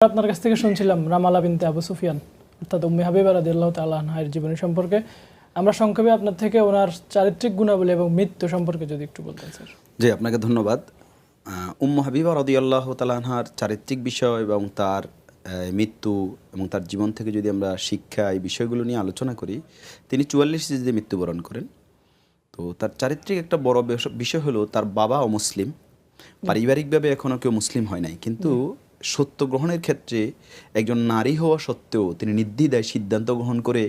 আপনার কাছ থেকে শুনছিলাম রামালা বিনতে আবু সুফিয়ান অর্থাৎ উম্মে হাবিবা রাদিয়াল্লাহু তাআলা আনহার জীবনী সম্পর্কে। আমরা সংক্ষেপে আপনার থেকে ওনার চারিত্রিক গুণাবলী এবং মৃত্যু সম্পর্কে যদি একটু বলতেন স্যার। জি, আপনাকে ধন্যবাদ। উম্মে হাবিবা রাদিয়াল্লাহু তাআলা আনহার চারিত্রিক বিষয় এবং তার মৃত্যু এবং তার জীবন থেকে যদি আমরা শিক্ষা এই বিষয়গুলো নিয়ে আলোচনা করি, তিনি ৪৪ হিজরিতে মৃত্যুবরণ করেন। তো তার চারিত্রিক একটা বড় বিষয় হলো তার বাবা অমুসলিম, পারিবারিকভাবে এখনও কেউ মুসলিম হয় নাই, কিন্তু সত্য গ্রহণের ক্ষেত্রে একজন নারী হওয়া সত্ত্বেও তিনি নির্দ্বিধায় সিদ্ধান্ত গ্রহণ করে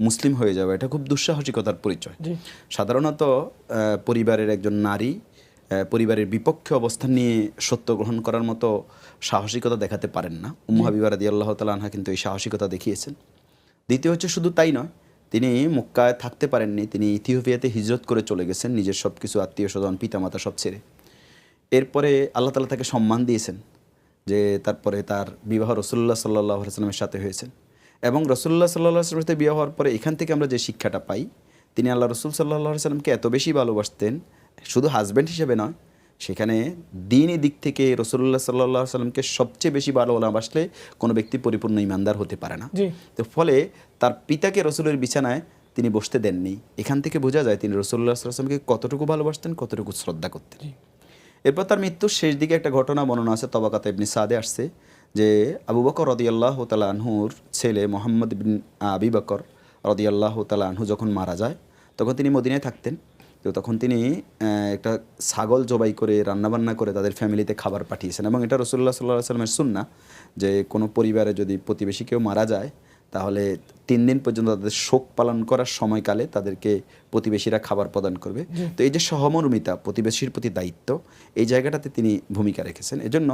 মুসলিম হয়ে যাওয়া, এটা খুব দুঃসাহসিকতার পরিচয়। সাধারণত পরিবারের একজন নারী পরিবারের বিপক্ষে অবস্থান নিয়ে সত্য গ্রহণ করার মতো সাহসিকতা দেখাতে পারেন না। উম্মে হাবিবা রাদিয়াল্লাহু তাআলা আনহা কিন্তু এই সাহসিকতা দেখিয়েছেন। দ্বিতীয় হচ্ছে, শুধু তাই নয়, তিনি মক্কায় থাকতে পারেননি, তিনি ইথিওপিয়াতে হিজরত করে চলে গেছেন নিজের সব কিছু আত্মীয় স্বজন পিতামাতা সব ছেড়ে। এরপরে আল্লাহ তাআলা তাকে সম্মান দিয়েছেন যে তারপরে তার বিবাহ রাসূলুল্লাহ সাল্লাল্লাহু আলাইহি ওয়াসাল্লামের সাথে হয়েছে, এবং রাসূলুল্লাহ সাল্লাল্লাহু আলাইহি ওয়াসাল্লামের সাথে বিয়ে হওয়ার পরে এখান থেকে আমরা যে শিক্ষাটা পাই, তিনি আল্লাহ রাসূল সাল্লাল্লাহু আলাইহি ওয়াসাল্লামকে এত বেশি ভালোবাসতেন, শুধু হাজব্যান্ড হিসেবে নয়, সেখানে দ্বীনি দিক থেকে রাসূলুল্লাহ সাল্লাল্লাহু আলাইহি ওয়াসাল্লামকে সবচেয়ে বেশি ভালোবাসলে কোনো ব্যক্তি পরিপূর্ণ ঈমানদার হতে পারে না। তো ফলে তার পিতাকে রাসূলের বিছানায় তিনি বসতে দেননি। এখান থেকে বোঝা যায় তিনি রাসূলুল্লাহ সাল্লাল্লাহু আলাইহি ওয়াসাল্লামকে কতটুকু ভালোবাসতেন, কতটুকু শ্রদ্ধা করতেন। এরপর তার মৃত্যুর শেষ দিকে একটা ঘটনা বর্ণনা আছে, তবাকাতে ইবনে সাদে আসছে যে আবু বকর রাদিয়াল্লাহু তাআলা আনহুর ছেলে মুহাম্মদ বিন আবি বকর রাদিয়াল্লাহু তাআলা আনহু যখন মারা যায়, তখন তিনি মদিনায় থাকতেন। তো তখন তিনি একটা ছাগল জবাই করে রান্নাবান্না করে তাদের ফ্যামিলিতে খাবার পাঠিয়েছেন, এবং এটা রাসূলুল্লাহ সাল্লাল্লাহু আলাইহি ওয়াসাল্লামের সুন্নাহ যে কোনো পরিবারে যদি প্রতিবেশী কেউ মারা যায় তাহলে 3 দিন পর্যন্ত তাদের শোক পালন করার সময়কালে তাদেরকে প্রতিবেশীরা খাবার প্রদান করবে। তো এই যে সহমর্মিতা, প্রতিবেশীর প্রতি দায়িত্ব, এই জায়গাটাতে তিনি ভূমিকা রেখেছেন। এজন্য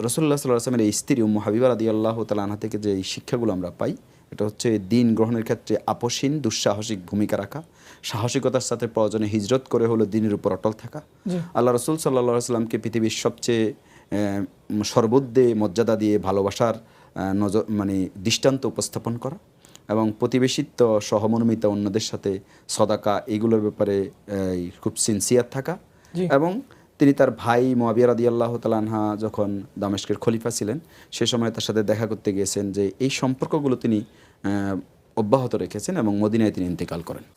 রাসূলুল্লাহ সাল্লাল্লাহু আলাইহি ওয়াসাল্লামের এই স্ত্রী উম্মে হাবিবা রাদিয়াল্লাহু তাআলা আনহা থেকে যে এই শিক্ষাগুলো আমরা পাই, এটা হচ্ছে দিন গ্রহণের ক্ষেত্রে আপসহীন দুঃসাহসিক ভূমিকা রাখা, সাহসিকতার সাথে প্রয়োজনে হিজরত করে হলো দিনের উপর অটল থাকা, আল্লাহ রাসূল সাল্লাল্লাহু আলাইহি ওয়াসাল্লামকে পৃথিবীর সবচেয়ে সর্বোচ্চ মর্যাদা দিয়ে ভালোবাসার দৃষ্টান্ত উপস্থাপন করা, এবং প্রতিবেশিত্ব, সহমর্মিতা, অন্যদের সাথে সদাকা, এগুলোর ব্যাপারে খুব সিনসিয়ার থাকা। এবং তিনি তার ভাই মুআবিয়া রাদিয়াল্লাহু তাআলা আনহা যখন দামেস্কের খলিফা ছিলেন, সে সময় তার সাথে দেখা করতে গিয়েছেন, যে এই সম্পর্কগুলো তিনি অব্যাহত রেখেছেন এবং মদিনায় তিনি ইন্তেকাল করেন।